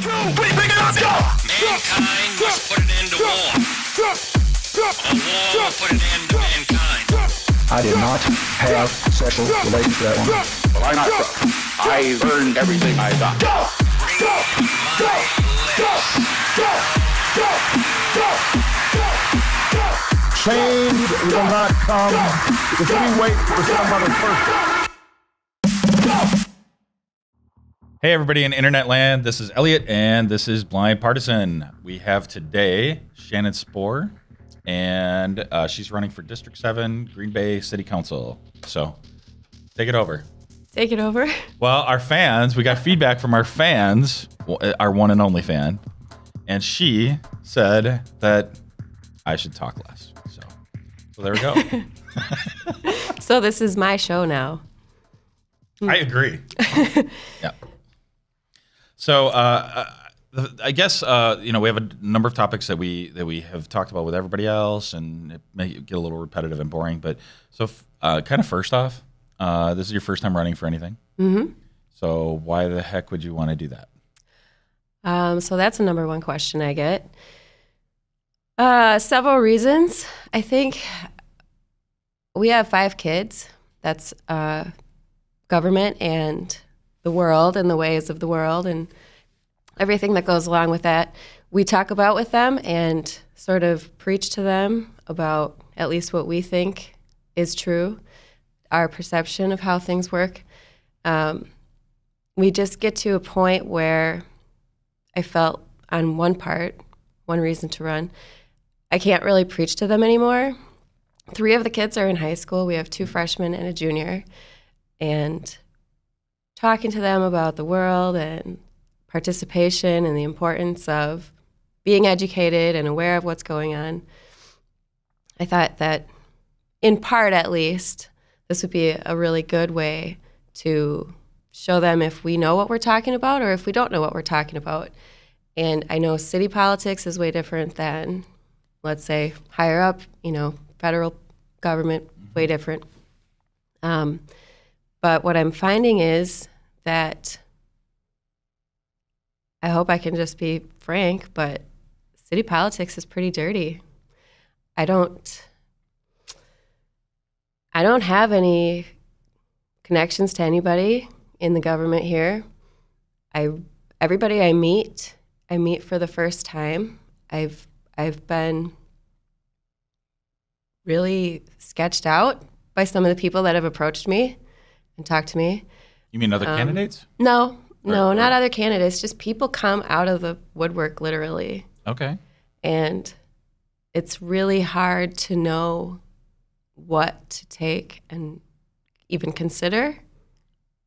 Mankind must put an end to war. A war will put an end to mankind. I did not have sexual relations with that woman. Well, I'm not drunk. I earned everything I got. Change will not come if we wait for some other person. Hey everybody in internet land, this is Elliot and this is Blind Partisan. We have today Shannon Spoehr, and she's running for District 7 Green Bay City Council. So take it over. Take it over. Well, our fans, we got feedback from our fans, our one and only fan, and she said that I should talk less. So there we go. So this is my show now. I agree. Yeah. So I guess we have a number of topics that we have talked about with everybody else, and it may get a little repetitive and boring. But so kind of first off, this is your first time running for anything. Mm-hmm. So why the heck would you want to do that? So that's a number one question I get. Several reasons. I think we have 5 kids. That's government and the world and the ways of the world and everything that goes along with that. We talk about with them and sort of preach to them about at least what we think is true, our perception of how things work. We just get to a point where I felt on one reason to run, I can't really preach to them anymore. 3 of the kids are in high school. We have 2 freshmen and a junior. And talking to them about the world and participation and the importance of being educated and aware of what's going on, I thought that, in part at least, this would be a really good way to show them if we know what we're talking about or if we don't know what we're talking about. And I know city politics is way different than, let's say, higher up, federal government, way different. But what I'm finding is that, I hope I can just be frank, but city politics is pretty dirty. I don't have connections to anybody in the government here. Everybody I meet for the first time. I've been really sketched out by some of the people that have approached me and talked to me. You mean other candidates? No, not other candidates. Just people come out of the woodwork, literally. Okay. And it's really hard to know what to take and even consider,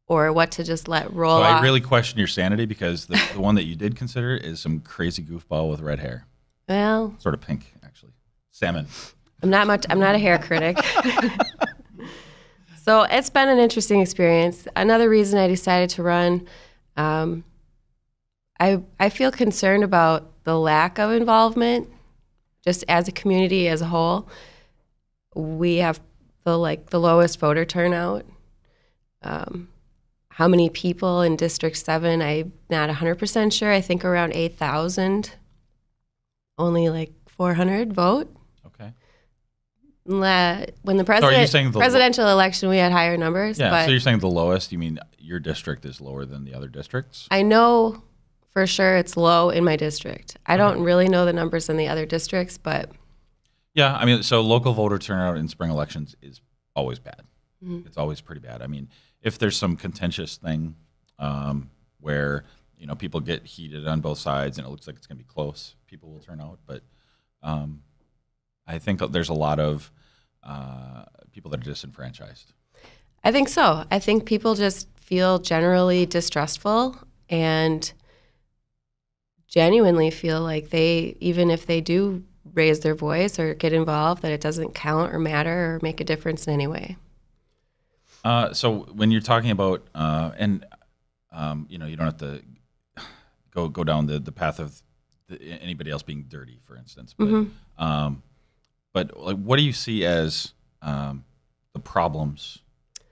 or what to just let roll off. I really question your sanity, because the one that you did consider is some crazy goofball with red hair. Well, sort of pink, actually. Salmon. I'm not a hair critic. So it's been an interesting experience. Another reason I decided to run, I feel concerned about the lack of involvement, just as a community as a whole. We have the lowest voter turnout. How many people in District 7? I'm not 100% sure. I think around 8,000. Only 400 vote. Okay. When the presidential election, we had higher numbers. Yeah, but so you're saying the lowest, you mean your district is lower than the other districts? I know for sure it's low in my district. I don't really know the numbers in the other districts, but... Yeah, I mean, so local voter turnout in spring elections is always bad. Mm-hmm. It's always pretty bad. I mean, if there's some contentious thing where, people get heated on both sides and it looks like it's going to be close, people will turn out. But I think there's a lot of people that are disenfranchised. I think so. I think people just feel generally distrustful and genuinely feel like even if they do raise their voice or get involved, that it doesn't count or matter or make a difference in any way. So when you're talking about, you don't have to go down the path of anybody else being dirty, for instance. But, Mm-hmm. But what do you see as the problems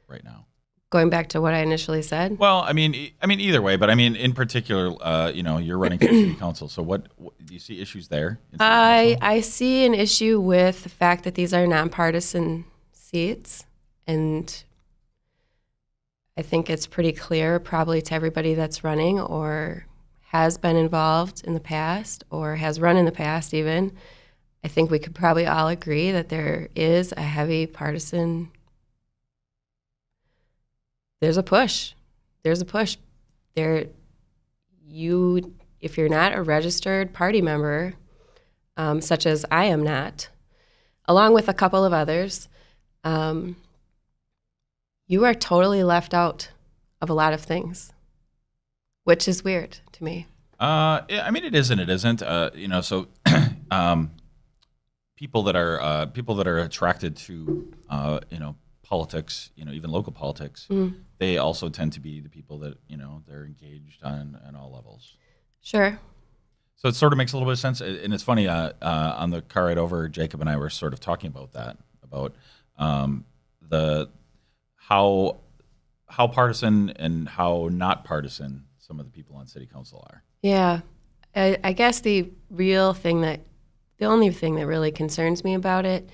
right now? Going back to what I initially said. Well, I mean, either way, but I mean, in particular, you're running for city council. So, what do you see issues there? I see an issue with the fact that these are nonpartisan seats, and I think it's pretty clear, probably to everybody that's running or has been involved in the past or has run in the past. Even, I think we could probably all agree that there is a heavy partisan. There's a push. There, if you're not a registered party member, such as I am not, along with a couple of others, you are totally left out of a lot of things, which is weird to me. Yeah, I mean, it is and it isn't. So people that are attracted to politics, even local politics, they also tend to be the people that they're engaged on all levels. Sure. So it sort of makes a little bit of sense, and it's funny. On the car ride over, Jacob and I were sort of talking about that, about the how partisan and how not partisan some of the people on city council are. Yeah, I guess the only thing that really concerns me about it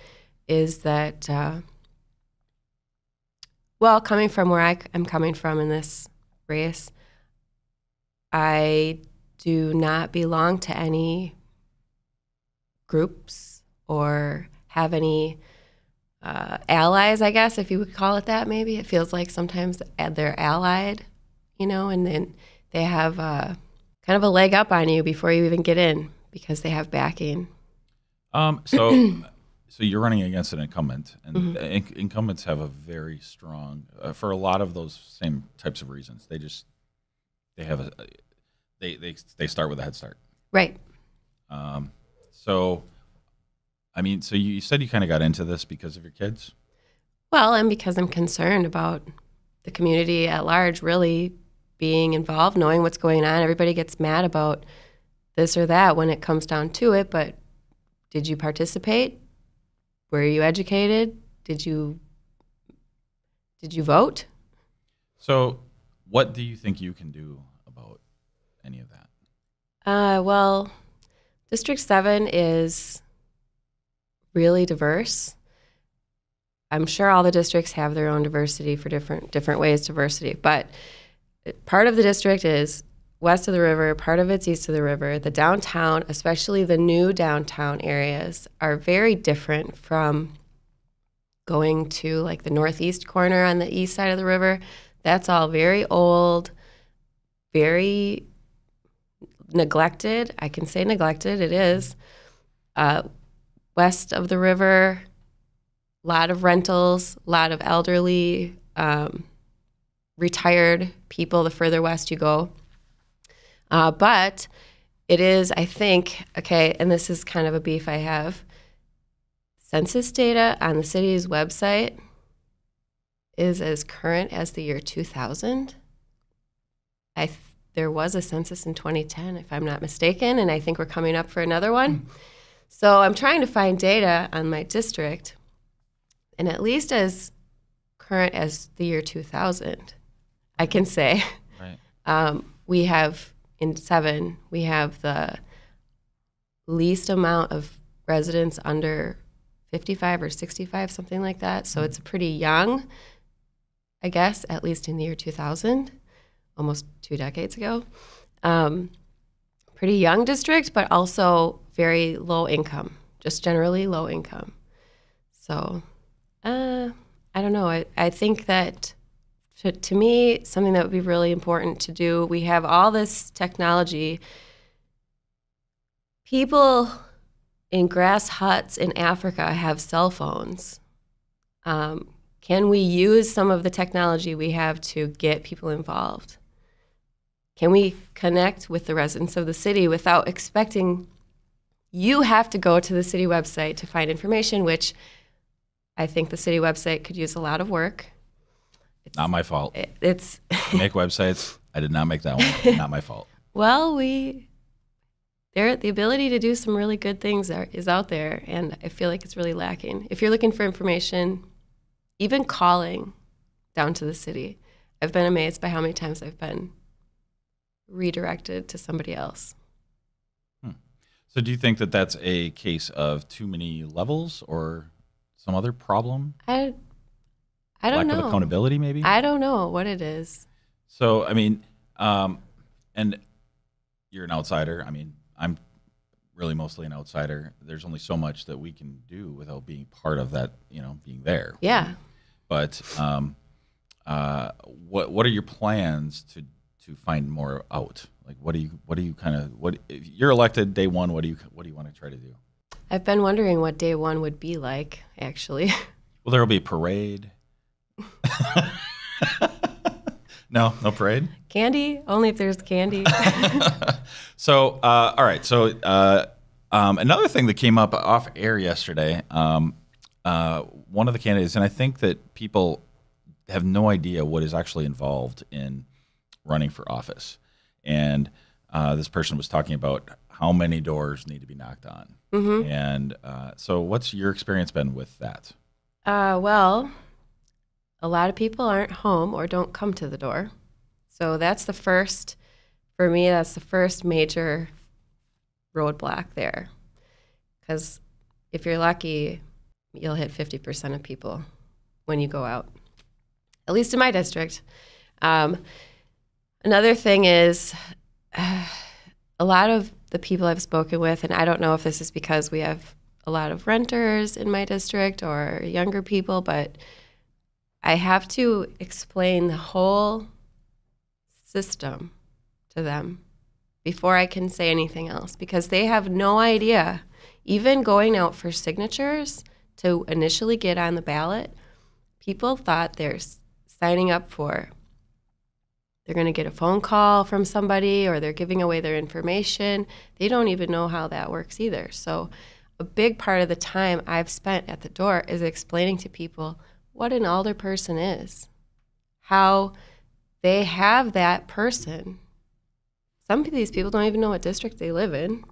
is that. Well, coming from where I'm coming from in this race, I do not belong to any groups or have any allies, I guess, if you would call it that, maybe. It feels like sometimes they're allied, and then they have kind of a leg up on you before you even get in because they have backing. So you're running against an incumbent, and incumbents have a very strong, for a lot of those same types of reasons. They start with a head start. Right. So you said you kind of got into this because of your kids? Well, and because I'm concerned about the community at large really being involved, knowing what's going on. Everybody gets mad about this or that when it comes down to it, but did you participate? Were you educated? Did you vote? So what do you think you can do about any of that? Well, District 7 is really diverse. I'm sure all the districts have their own diversity for different ways diversity, but part of the district is west of the river, part of it's east of the river. The downtown, especially the new downtown areas, are very different from going to like the northeast corner on the east side of the river. That's all very old, very neglected. I can say neglected, it is. West of the river, a lot of rentals, a lot of elderly, retired people the further west you go. But it is, I think, okay, and this is kind of a beef I have, census data on the city's website is as current as the year 2000. There was a census in 2010, if I'm not mistaken, and I think we're coming up for another one. So I'm trying to find data on my district, and at least as current as the year 2000, I can say. Right. We have... In 7, we have the least amount of residents under 55 or 65, something like that. So it's pretty young, I guess, at least in the year 2000, almost 2 decades ago. Pretty young district, but also very low income, just generally low income. So I don't know. I think that to me, something that would be really important to do, we have all this technology. People in grass huts in Africa have cell phones. Can we use some of the technology we have to get people involved? Can we connect with the residents of the city without expecting you have to go to the city website to find information, which I think the city website could use a lot of work. Not my fault. It's make websites. I did not make that one. Not my fault. Well, the ability to do some really good things is out there, and I feel like it's really lacking. If you're looking for information, even calling down to the city, I've been amazed by how many times I've been redirected to somebody else. So do you think that that's a case of too many levels or some other problem? I don't know. Lack of accountability, maybe? I don't know what it is. So, I mean, and you're an outsider. I mean, I'm really mostly an outsider. There's only so much that we can do without being part of that, being there. Yeah. But what are your plans to find more out? Like, what do you kind of, if you're elected day one, what do you want to try to do? I've been wondering what day one would be like, actually. Well, there will be a parade. No parade? Candy? Only if there's candy. So, all right. So, another thing that came up off air yesterday, one of the candidates, and I think that people have no idea what is actually involved in running for office. And this person was talking about how many doors need to be knocked on. Mm-hmm. And so what's your experience been with that? Well, a lot of people aren't home or don't come to the door. So that's the first, for me, that's the first major roadblock there. Because if you're lucky, you'll hit 50% of people when you go out, at least in my district. Another thing is a lot of the people I've spoken with, and I don't know if this is because we have a lot of renters in my district or younger people, but I have to explain the whole system to them before I can say anything else, because they have no idea. Even going out for signatures to initially get on the ballot, people thought they're signing up for, they're going to get a phone call from somebody or they're giving away their information. They don't even know how that works either. So a big part of the time I've spent at the door is explaining to people what an alderperson is, how they have that person. Some of these people don't even know what district they live in.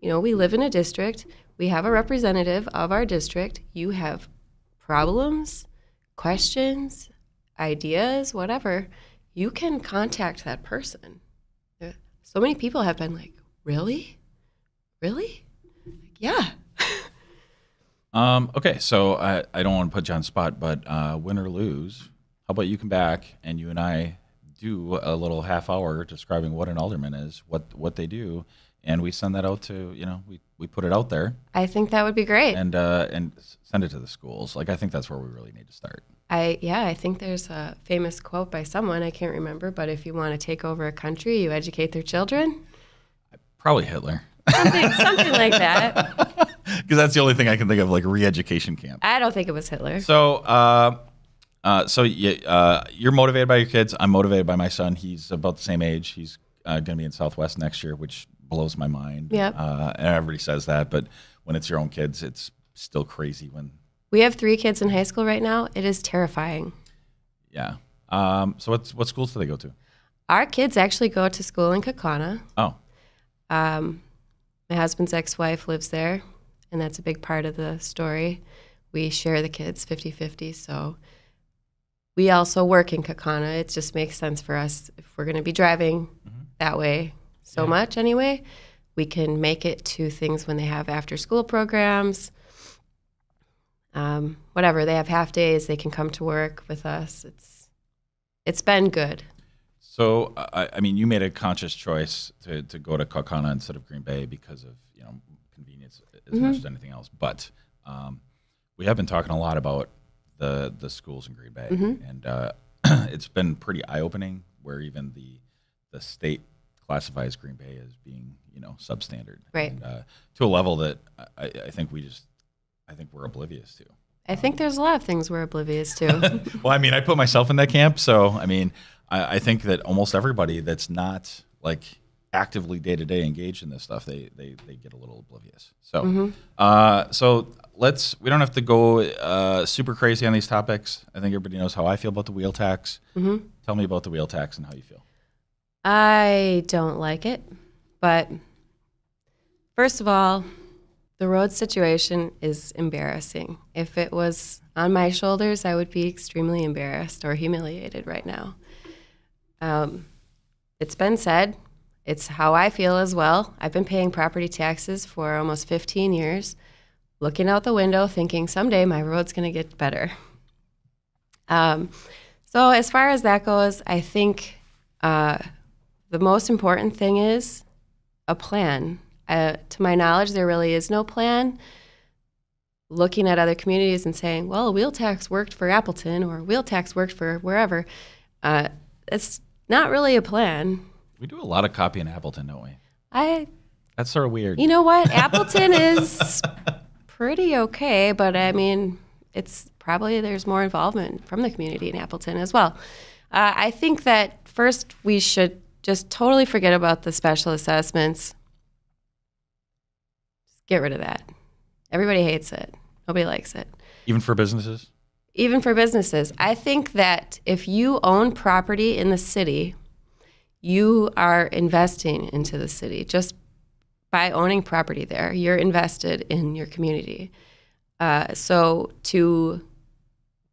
We live in a district. We have a representative of our district. You have problems, questions, ideas, whatever. You can contact that person. So many people have been like, really? Really? Like, yeah. Okay, so I don't want to put you on the spot, but win or lose, how about you come back and you and I do a little half hour describing what an alderman is, what they do, and we send that out to, we put it out there. I think that would be great. And send it to the schools. Like, I think that's where we really need to start. I think there's a famous quote by someone, I can't remember, but if you want to take over a country, you educate their children. Probably Hitler. Something like that. Because that's the only thing I can think of, like re-education camp. I don't think it was Hitler. So, you're motivated by your kids. I'm motivated by my son. He's about the same age. He's going to be in Southwest next year, which blows my mind. Yeah. And everybody says that, but when it's your own kids, it's still crazy when. We have 3 kids in high school right now. It is terrifying. Yeah. So what schools do they go to? Our kids actually go to school in Kaukauna. Oh. My husband's ex-wife lives there, and that's a big part of the story. We share the kids 50-50, so we also work in Kaukauna. It just makes sense for us if we're going to be driving that way much anyway. We can make it to things when they have after-school programs. Whatever, they have half days, they can come to work with us. It's been good. So, I mean, you made a conscious choice to go to Kaukauna instead of Green Bay because of, convenience as much as anything else. But we have been talking a lot about the schools in Green Bay. And it's been pretty eye-opening where even the state classifies Green Bay as being, substandard. Right. And, to a level that I think we're oblivious to. I think there's a lot of things we're oblivious to. Well, I mean, I put myself in that camp. So, I mean, I think that almost everybody that's not like actively day-to-day engaged in this stuff, they get a little oblivious. So, so we don't have to go super crazy on these topics. I think everybody knows how I feel about the wheel tax. Tell me about the wheel tax and how you feel. I don't like it, but first of all, the road situation is embarrassing. If it was on my shoulders, I would be extremely embarrassed or humiliated right now. It's been said, it's how I feel as well. I've been paying property taxes for almost 15 years, looking out the window thinking someday my road's going to get better. So as far as that goes, I think the most important thing is a plan. To my knowledge, there really is no plan. Looking at other communities and saying, well, a wheel tax worked for Appleton or a wheel tax worked for wherever, it's not really a plan. We do a lot of copy in Appleton, don't we? That's sort of weird. You know what? Appleton is pretty okay, but I mean, it's probably there's more involvement from the community in Appleton as well. I think that first we should just totally forget about the special assessments. Just get rid of that. Everybody hates it. Nobody likes it. Even for businesses? Even for businesses. I think that if you own property in the city, you are investing into the city. Just by owning property there, you're invested in your community. So to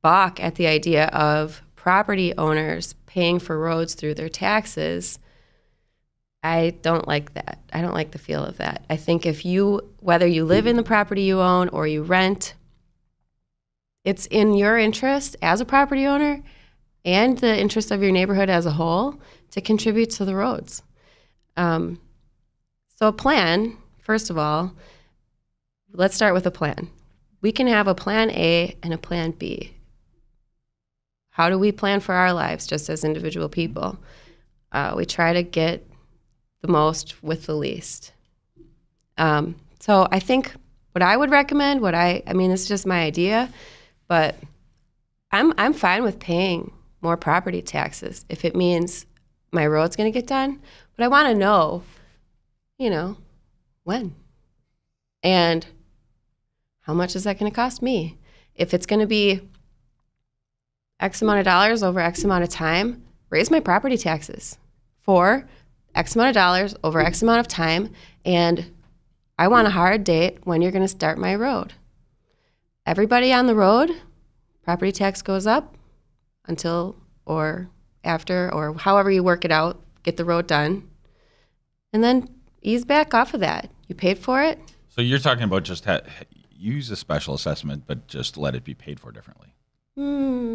balk at the idea of property owners paying for roads through their taxes, I don't like that. I don't like the feel of that. I think whether you live in the property you own or you rent, it's in your interest as a property owner and the interest of your neighborhood as a whole to contribute to the roads. So a plan, first of all, let's start with a plan. We can have a plan A and a plan B. How do we plan for our lives just as individual people? We try to get the most with the least. So I think what I would recommend, I mean, it's just my idea, but I'm fine with paying more property taxes if it means my road's going to get done. But I want to know, when. And how much is that going to cost me? If it's going to be X amount of dollars over X amount of time, raise my property taxes for X amount of dollars over X amount of time, and I want a hard date when you're going to start my road. Everybody on the road, property tax goes up until or after or however you work it out, get the road done, and then ease back off of that. You paid for it. So you're talking about just use a special assessment, but just let it be paid for differently.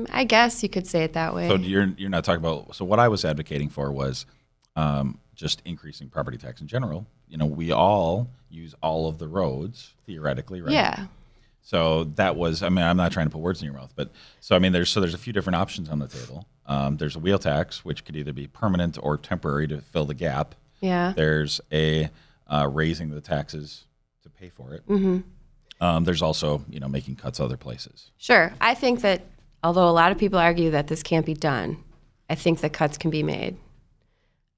I guess you could say it that way. So you're not talking about. So what I was advocating for was just increasing property tax in general. We all use all of the roads theoretically, right? Yeah. So that was. I mean, I'm not trying to put words in your mouth, but there's a few different options on the table. There's a wheel tax, which could either be permanent or temporary to fill the gap. Yeah. There's a raising the taxes to pay for it. Mm-hmm. There's also making cuts other places. Sure. I think that although a lot of people argue that this can't be done, I think the cuts can be made.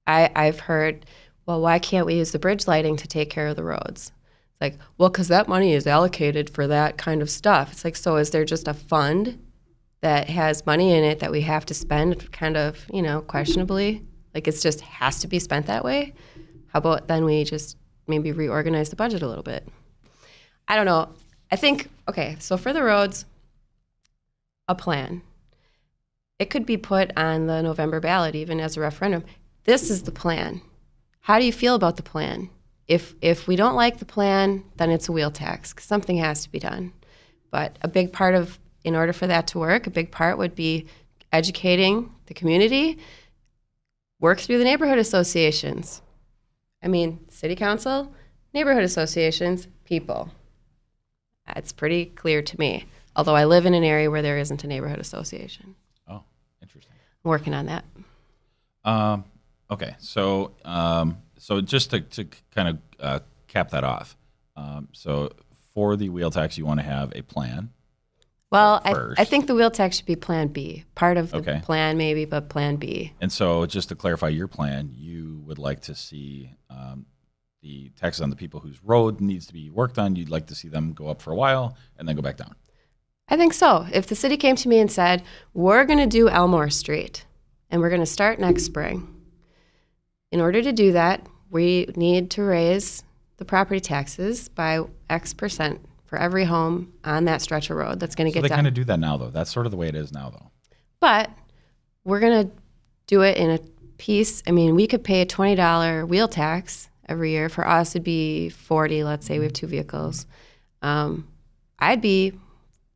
I've heard, well, why can't we use the bridge lighting to take care of the roads? It's like, well, because that money is allocated for that kind of stuff. It's like, so is there just a fund that has money in it that we have to spend kind of, questionably? Like it just has to be spent that way? How about then we just maybe reorganize the budget a little bit? I don't know. I think, okay, so for the roads, a plan. It could be put on the November ballot even as a referendum. This is the plan. How do you feel about the plan? If we don't like the plan, then it's a wheel tax, 'cause something has to be done. But a big part of, in order for that to work, a big part would be educating the community, work through the neighborhood associations. I mean, city council, neighborhood associations, people. It's pretty clear to me, although I live in an area where there isn't a neighborhood association. Oh, interesting. I'm working on that. Okay, so just to kind of cap that off, so for the wheel tax, you want to have a plan. Well, I think the wheel tax should be Plan B, part of the Okay. plan maybe, but Plan B. And so just to clarify your plan, you would like to see the taxes on the people whose road needs to be worked on, you'd like to see them go up for a while and then go back down. I think so. If the city came to me and said, we're going to do Elmore Street, and we're going to start next spring. In order to do that, we need to raise the property taxes by X percent for every home on that stretch of road that's going to get They done. kind of do that now, though. That's sort of the way it is now, though. But we're going to do it in a piece, I mean, we could pay a $20 wheel tax every year. For us, it'd be $40. Let's say we have 2 vehicles. I'd be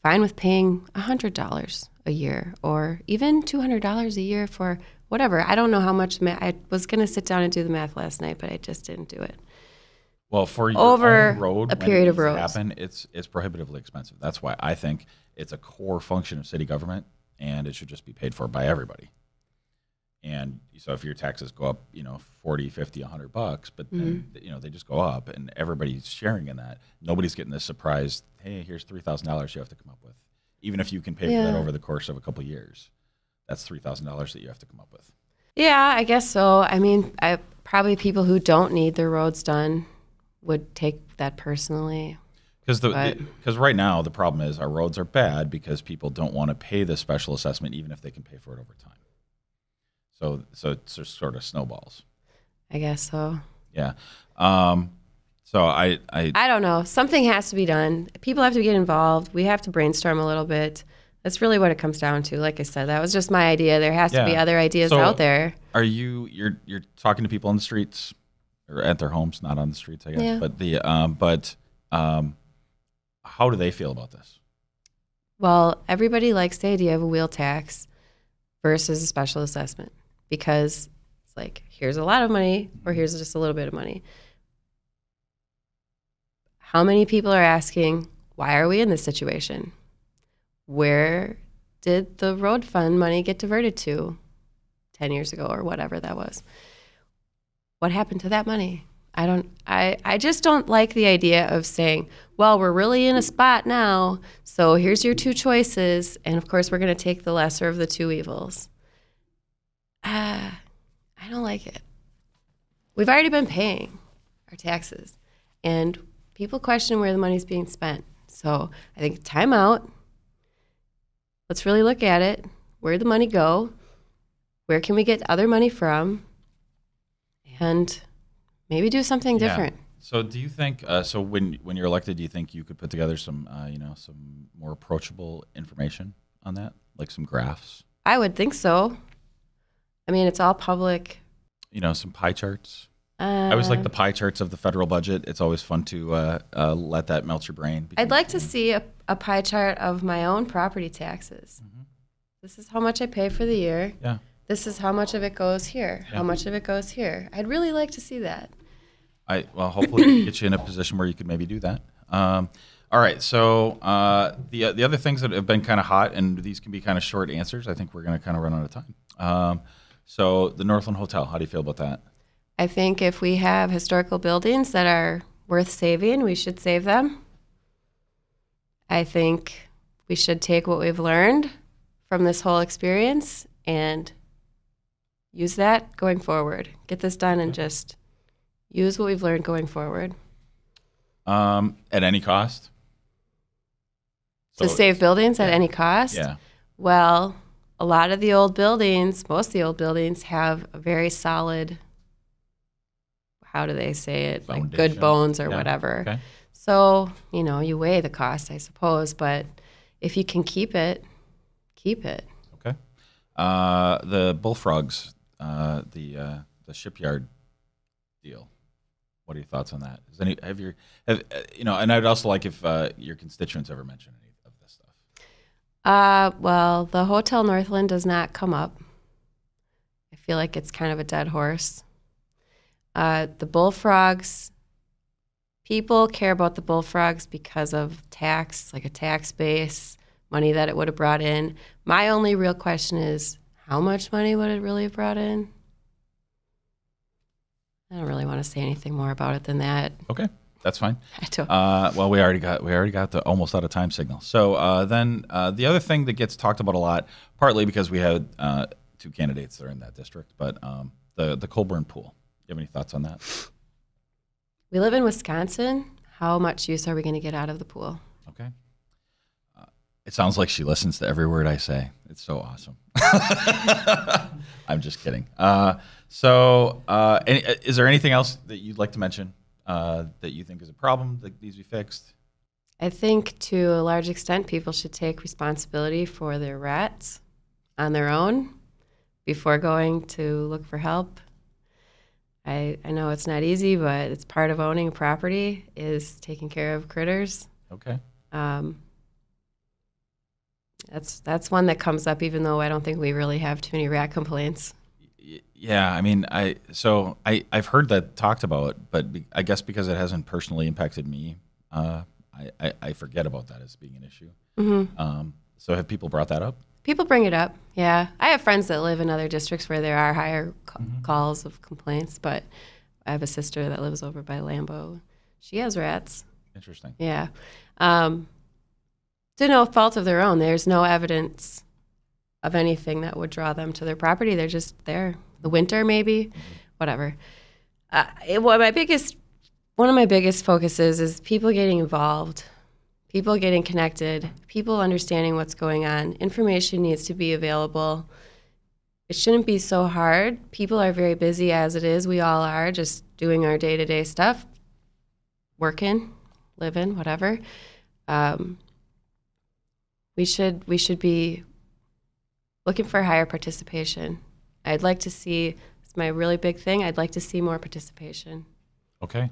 fine with paying $100 a year, or even $200 a year for whatever. I don't know how much. I was going to sit down and do the math last night, but I just didn't do it. Well, for your Over own road, a period of roads, happen, it's prohibitively expensive. That's why I think it's a core function of city government, and it should just be paid for by everybody. And so if your taxes go up, $40, $50, $100, but then, they just go up, and everybody's sharing in that. Nobody's getting this surprise. Hey, here's $3,000 you have to come up with, even if you can pay for that over the course of a couple of years. That's $3,000 that you have to come up with. Yeah, I guess so. I mean, probably people who don't need their roads done would take that personally. Because right now the problem is our roads are bad because people don't want to pay the special assessment even if they can pay for it over time. So it just sort of snowballs. I guess so. Yeah. So I don't know. Something has to be done. People have to get involved. We have to brainstorm a little bit. That's really what it comes down to. Like I said, that was just my idea. There has to be other ideas out there. Are you're talking to people on the streets or at their homes, not on the streets, I guess. Yeah. But how do they feel about this? Well, everybody likes the idea of a wheel tax versus a special assessment because it's like, here's a lot of money or here's just a little bit of money. How many people are asking, why are we in this situation? Where did the road fund money get diverted to 10 years ago or whatever that was? What happened to that money? I just don't like the idea of saying, well, we're really in a spot now, so here's your 2 choices, and of course we're going to take the lesser of the 2 evils. I don't like it. We've already been paying our taxes, and people question where the money's being spent. So I think time out. Let's really look at it. Where'd the money go? Where can we get other money from? And maybe do something different. So do you think, so when you're elected, do you think you could put together some, some more approachable information on that? Like some graphs? I would think so. I mean, it's all public. Some pie charts? I always like the pie charts of the federal budget. It's always fun to let that melt your brain. I'd like to see a pie chart of my own property taxes. Mm-hmm. This is how much I pay for the year. Yeah. This is how much of it goes here. Yeah. How much of it goes here. I'd really like to see that. Hopefully get you in a position where you could maybe do that. All right. So the other things that have been kind of hot, and these can be kind of short answers. I think we're going to kind of run out of time. So the Northland Hotel, how do you feel about that? I think if we have historical buildings that are worth saving, we should save them. I think we should take what we've learned from this whole experience and use that going forward. Get this done and just use what we've learned going forward. At any cost? To save buildings at any cost? Yeah. Well, a lot of the old buildings, most of the old buildings have a very solid, how do they say it? Foundation. Like good bones or whatever. Okay. So, you weigh the cost, I suppose, but if you can keep it, keep it. Okay. The Bullfrogs, the shipyard deal. What are your thoughts on that? And I'd also like if your constituents ever mention any of this stuff. Well, the Hotel Northland does not come up. I feel like it's kind of a dead horse. The Bullfrogs, people care about the Bullfrogs because of tax, like a tax base, money that it would have brought in. My only real question is, how much money would it really have brought in? I don't really want to say anything more about it than that. Okay, that's fine. I don't. Well, we already got the almost out of time signal. So then the other thing that gets talked about a lot, partly because we had 2 candidates that are in that district, but the Colburn pool. Do you have any thoughts on that? We live in Wisconsin. How much use are we going to get out of the pool? Okay. It sounds like she listens to every word I say. It's so awesome. I'm just kidding. Is there anything else that you'd like to mention that you think is a problem that needs to be fixed? I think to a large extent people should take responsibility for their rats on their own before going to look for help. I know it's not easy, but it's part of owning a property is taking care of critters. Okay. That's one that comes up, even though I don't think we really have too many rat complaints. Yeah, I mean, I've heard that talked about, but I guess because it hasn't personally impacted me, I forget about that as being an issue. Mm-hmm. So have people brought that up? People bring it up, yeah. I have friends that live in other districts where there are higher calls of complaints, but I have a sister that lives over by Lambeau. She has rats. Interesting. Yeah. To no fault of their own. There's no evidence of anything that would draw them to their property. They're just there. The winter, maybe, whatever. One of my biggest focuses is people getting involved, people getting connected, people understanding what's going on. Information needs to be available. It shouldn't be so hard. People are very busy as it is. We all are, just doing our day-to-day stuff, working, living, whatever. We should be looking for higher participation. I'd like to see, it's my really big thing, I'd like to see more participation. Okay.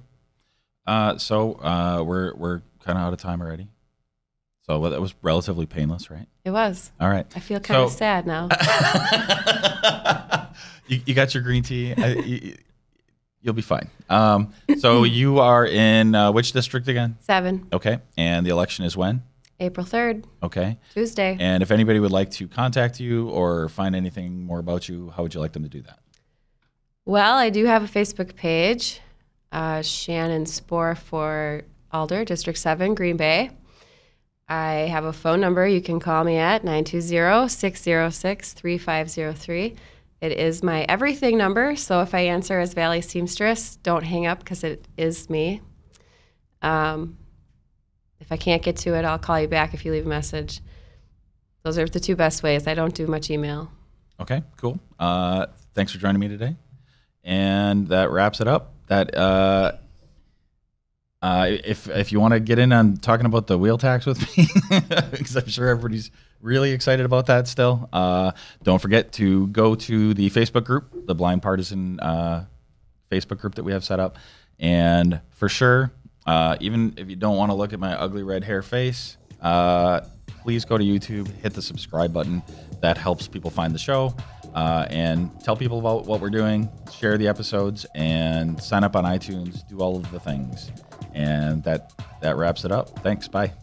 So we're kind of out of time already. So that was relatively painless, right? It was. All right. I feel kind of sad now. You got your green tea. You'll be fine. So you are in which district again? 7. Okay. And the election is when? April 3rd. Okay. Tuesday. And if anybody would like to contact you or find anything more about you, how would you like them to do that? Well, I do have a Facebook page, Shannon Spoehr for Alder, District 7, Green Bay. I have a phone number you can call me at, 920-606-3503. It is my everything number, so if I answer as Valley Seamstress, don't hang up because it is me. If I can't get to it, I'll call you back if you leave a message. Those are the 2 best ways. I don't do much email. Okay, cool. Thanks for joining me today. And that wraps it up. That if you want to get in on talking about the wheel tax with me, because I'm sure everybody's really excited about that still. Don't forget to go to the Facebook group, the Blind Partisan Facebook group that we have set up. And for sure, even if you don't want to look at my ugly red hair face, please go to YouTube, hit the subscribe button. That helps people find the show. And tell people about what we're doing, share the episodes, and sign up on iTunes, do all of the things. And that wraps it up. Thanks. Bye.